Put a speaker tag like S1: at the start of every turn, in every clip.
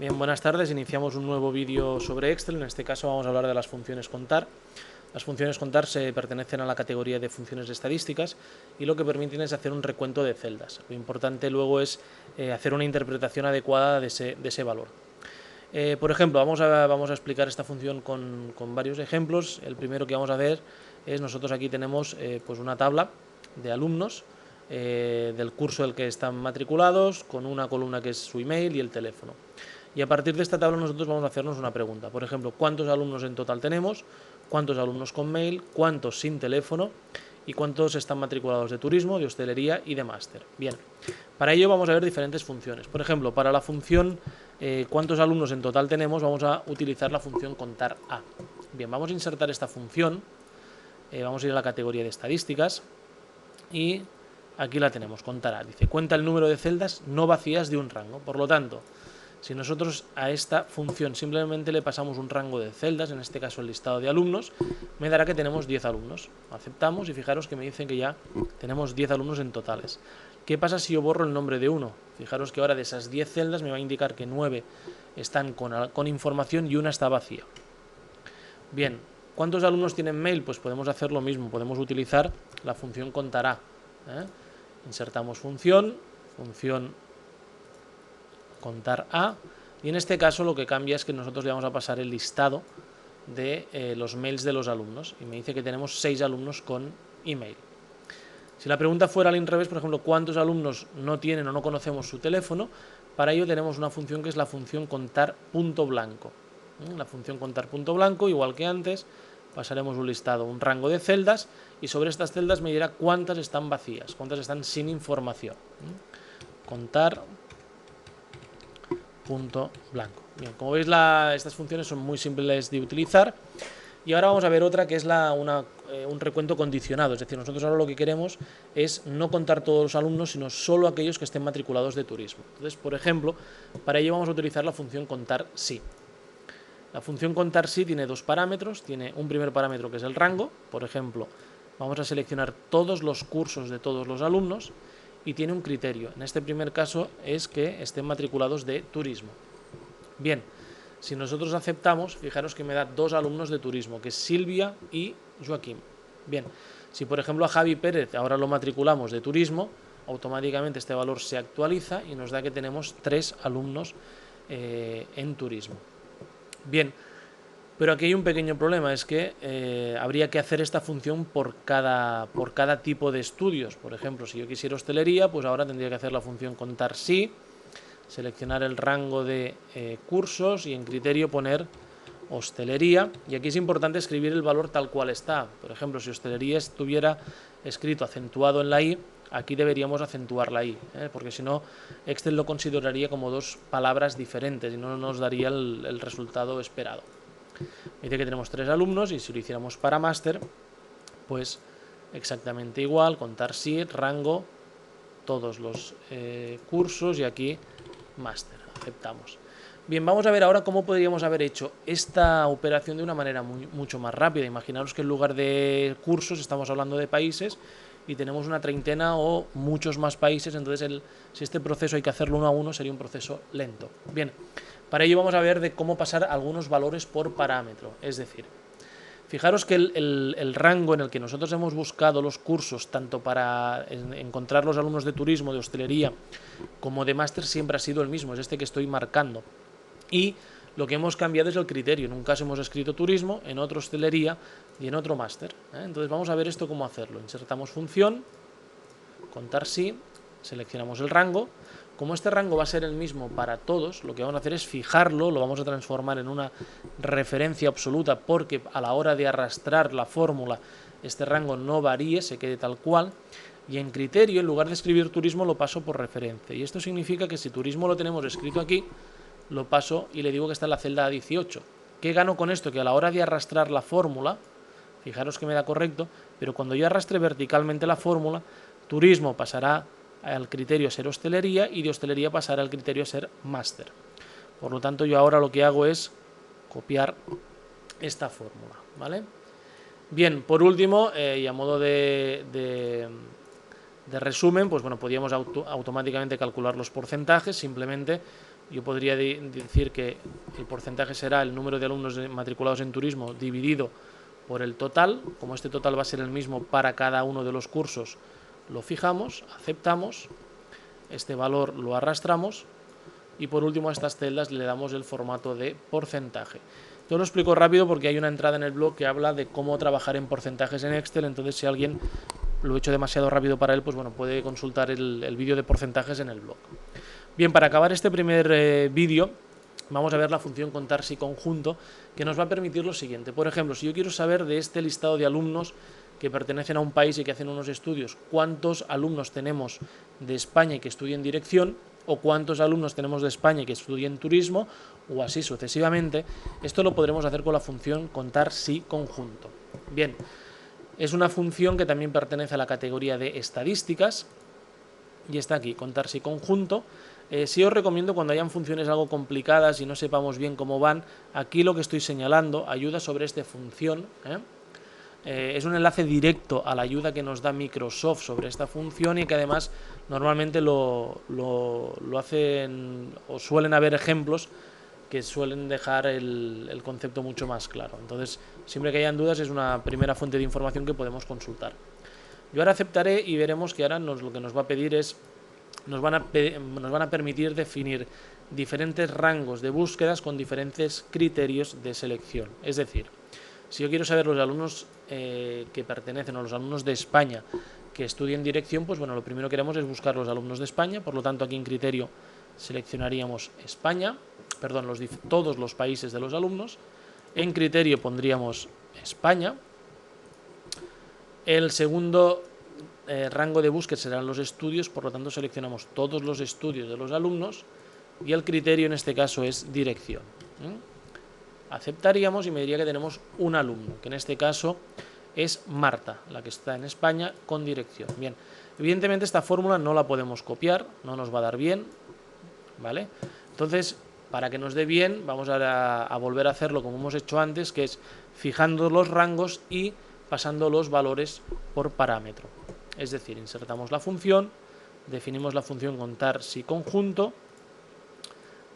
S1: Bien, buenas tardes. Iniciamos un nuevo vídeo sobre Excel. En este caso vamos a hablar de las funciones contar. Las funciones contar se pertenecen a la categoría de funciones estadísticas y lo que permiten es hacer un recuento de celdas. Lo importante luego es hacer una interpretación adecuada de ese valor. Por ejemplo, vamos a explicar esta función con varios ejemplos. El primero que vamos a ver es, nosotros aquí tenemos pues una tabla de alumnos del curso del que están matriculados, con una columna que es su email y el teléfono. Y a partir de esta tabla nosotros vamos a hacernos una pregunta. Por ejemplo, ¿cuántos alumnos en total tenemos? ¿Cuántos alumnos con mail? ¿Cuántos sin teléfono? ¿Y cuántos están matriculados de turismo, de hostelería y de máster? Bien, para ello vamos a ver diferentes funciones. Por ejemplo, para la función ¿cuántos alumnos en total tenemos? Vamos a utilizar la función contar a. Bien, vamos a insertar esta función. Vamos a ir a la categoría de estadísticas y aquí la tenemos, contar a. Dice, cuenta el número de celdas no vacías de un rango. Por lo tanto, si nosotros a esta función simplemente le pasamos un rango de celdas, en este caso el listado de alumnos, me dará que tenemos 10 alumnos. Aceptamos y fijaros que me dicen que ya tenemos 10 alumnos en totales. ¿Qué pasa si yo borro el nombre de uno? Fijaros que ahora de esas 10 celdas me va a indicar que 9 están con información y una está vacía. Bien, ¿cuántos alumnos tienen mail? Pues podemos hacer lo mismo, podemos utilizar la función contará. Insertamos función contar a, y en este caso lo que cambia es que nosotros le vamos a pasar el listado de los mails de los alumnos y me dice que tenemos 6 alumnos con email. Si la pregunta fuera al revés, por ejemplo, ¿cuántos alumnos no tienen o no conocemos su teléfono? Para ello tenemos una función que es la función contar punto blanco. La función contar punto blanco, igual que antes, pasaremos un listado, un rango de celdas, y sobre estas celdas me dirá cuántas están vacías, cuántas están sin información. Contar punto blanco. Bien, como veis estas funciones son muy simples de utilizar. Y ahora vamos a ver otra que es un recuento condicionado, es decir, nosotros ahora lo que queremos es no contar todos los alumnos, sino solo aquellos que estén matriculados de turismo. Entonces, por ejemplo, para ello vamos a utilizar la función contar sí. La función contar sí tiene dos parámetros, tiene un primer parámetro que es el rango, por ejemplo, vamos a seleccionar todos los cursos de todos los alumnos, y tiene un criterio, en este primer caso es que estén matriculados de turismo. Bien, si nosotros aceptamos, fijaros que me da dos alumnos de turismo, que es Silvia y Joaquín. Bien, si por ejemplo a Javi Pérez ahora lo matriculamos de turismo, automáticamente este valor se actualiza y nos da que tenemos 3 alumnos en turismo. Bien, pero aquí hay un pequeño problema, es que habría que hacer esta función por cada tipo de estudios. Por ejemplo, si yo quisiera hostelería, pues ahora tendría que hacer la función contar sí, seleccionar el rango de cursos y en criterio poner hostelería. Y aquí es importante escribir el valor tal cual está. Por ejemplo, si hostelería estuviera escrito acentuado en la I, aquí deberíamos acentuar la I, porque si no, Excel lo consideraría como dos palabras diferentes y no nos daría el resultado esperado. Me dice que tenemos 3 alumnos y si lo hiciéramos para máster, pues exactamente igual, contar sí, rango, todos los cursos y aquí máster, aceptamos. Bien, vamos a ver ahora cómo podríamos haber hecho esta operación de una manera mucho más rápida. Imaginaros que en lugar de cursos estamos hablando de países y tenemos una treintena o muchos más países, entonces si este proceso hay que hacerlo uno a uno sería un proceso lento. Bien, para ello vamos a ver de cómo pasar algunos valores por parámetro, es decir, fijaros que el rango en el que nosotros hemos buscado los cursos, tanto para encontrar los alumnos de turismo, de hostelería, como de máster, siempre ha sido el mismo, es este que estoy marcando. Y lo que hemos cambiado es el criterio. En un caso hemos escrito turismo, en otro hostelería y en otro máster. Entonces vamos a ver esto cómo hacerlo. Insertamos función, contar sí, seleccionamos el rango. Como este rango va a ser el mismo para todos, lo que vamos a hacer es fijarlo, lo vamos a transformar en una referencia absoluta porque a la hora de arrastrar la fórmula este rango no varíe, se quede tal cual. Y en criterio, en lugar de escribir turismo, lo paso por referencia. Y esto significa que si turismo lo tenemos escrito aquí, lo paso y le digo que está en la celda A18. ¿Qué gano con esto? Que a la hora de arrastrar la fórmula, fijaros que me da correcto, pero cuando yo arrastre verticalmente la fórmula, turismo pasará al criterio a ser hostelería y de hostelería pasará al criterio a ser máster. Por lo tanto, yo ahora lo que hago es copiar esta fórmula, ¿vale? Bien, por último, y a modo de resumen, pues bueno, podríamos automáticamente calcular los porcentajes, simplemente yo podría decir que el porcentaje será el número de alumnos matriculados en turismo dividido por el total. Como este total va a ser el mismo para cada uno de los cursos, lo fijamos, aceptamos, este valor lo arrastramos y por último a estas celdas le damos el formato de porcentaje. Yo lo explico rápido porque hay una entrada en el blog que habla de cómo trabajar en porcentajes en Excel, entonces si alguien lo he hecho demasiado rápido para él, pues bueno, puede consultar el vídeo de porcentajes en el blog. Bien, para acabar este primer vídeo, vamos a ver la función contar si conjunto, que nos va a permitir lo siguiente. Por ejemplo, si yo quiero saber de este listado de alumnos que pertenecen a un país y que hacen unos estudios, cuántos alumnos tenemos de España y que estudien dirección, o cuántos alumnos tenemos de España y que estudien turismo, o así sucesivamente, esto lo podremos hacer con la función contar si conjunto. Bien, es una función que también pertenece a la categoría de estadísticas y está aquí, contar si conjunto. Sí os recomiendo cuando hayan funciones algo complicadas y no sepamos bien cómo van, aquí lo que estoy señalando ayuda sobre esta función. Es un enlace directo a la ayuda que nos da Microsoft sobre esta función y que además normalmente lo hacen o suelen haber ejemplos que suelen dejar el concepto mucho más claro. Entonces, siempre que hayan dudas es una primera fuente de información que podemos consultar. Yo ahora aceptaré y veremos que ahora lo que nos va a pedir es, nos van a permitir definir diferentes rangos de búsquedas con diferentes criterios de selección. Es decir, si yo quiero saber los alumnos que pertenecen a los alumnos de España que estudien dirección, pues bueno, lo primero que haremos es buscar los alumnos de España, por lo tanto aquí en criterio seleccionaríamos España, perdón, todos los países de los alumnos, en criterio pondríamos España, el segundo rango de búsqueda serán los estudios, por lo tanto seleccionamos todos los estudios de los alumnos y el criterio en este caso es dirección. Aceptaríamos y me diría que tenemos un alumno, que en este caso es Marta, la que está en España con dirección. Bien, evidentemente esta fórmula no la podemos copiar, no nos va a dar bien, ¿vale? Entonces, para que nos dé bien, vamos a volver a hacerlo como hemos hecho antes, que es fijando los rangos y pasando los valores por parámetro. Es decir, insertamos la función, definimos la función contar si conjunto,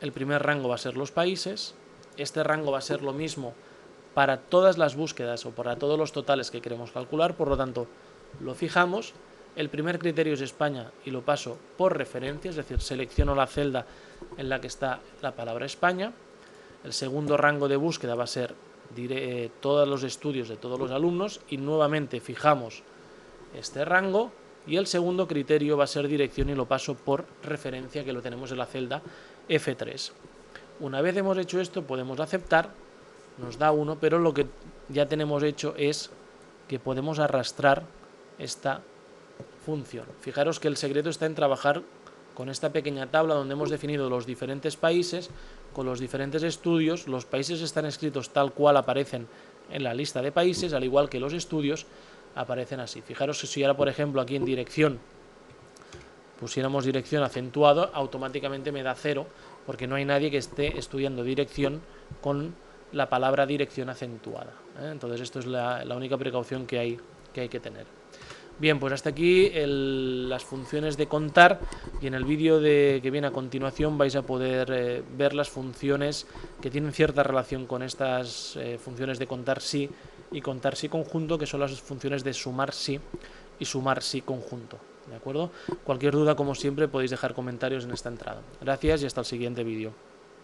S1: el primer rango va a ser los países, este rango va a ser lo mismo para todas las búsquedas o para todos los totales que queremos calcular, por lo tanto lo fijamos, el primer criterio es España y lo paso por referencia, es decir, selecciono la celda en la que está la palabra España, el segundo rango de búsqueda va a ser todos los estudios de todos los alumnos y nuevamente fijamos este rango y el segundo criterio va a ser dirección y lo paso por referencia, que lo tenemos en la celda F3. Una vez hemos hecho esto podemos aceptar, nos da 1, pero lo que ya tenemos hecho es que podemos arrastrar esta función. Fijaros que el secreto está en trabajar con esta pequeña tabla donde hemos definido los diferentes países, con los diferentes estudios. Los países están escritos tal cual aparecen en la lista de países, al igual que los estudios aparecen así. Fijaros que si ahora, por ejemplo, aquí en dirección pusiéramos dirección acentuado, automáticamente me da 0, porque no hay nadie que esté estudiando dirección con la palabra dirección acentuada. Entonces esto es la única precaución que hay que tener. Bien, pues hasta aquí las funciones de contar, y en el vídeo que viene a continuación vais a poder ver las funciones que tienen cierta relación con estas funciones de contar sí y contar sí conjunto, que son las funciones de sumar sí y sumar sí conjunto. ¿De acuerdo? Cualquier duda, como siempre, podéis dejar comentarios en esta entrada. Gracias y hasta el siguiente vídeo.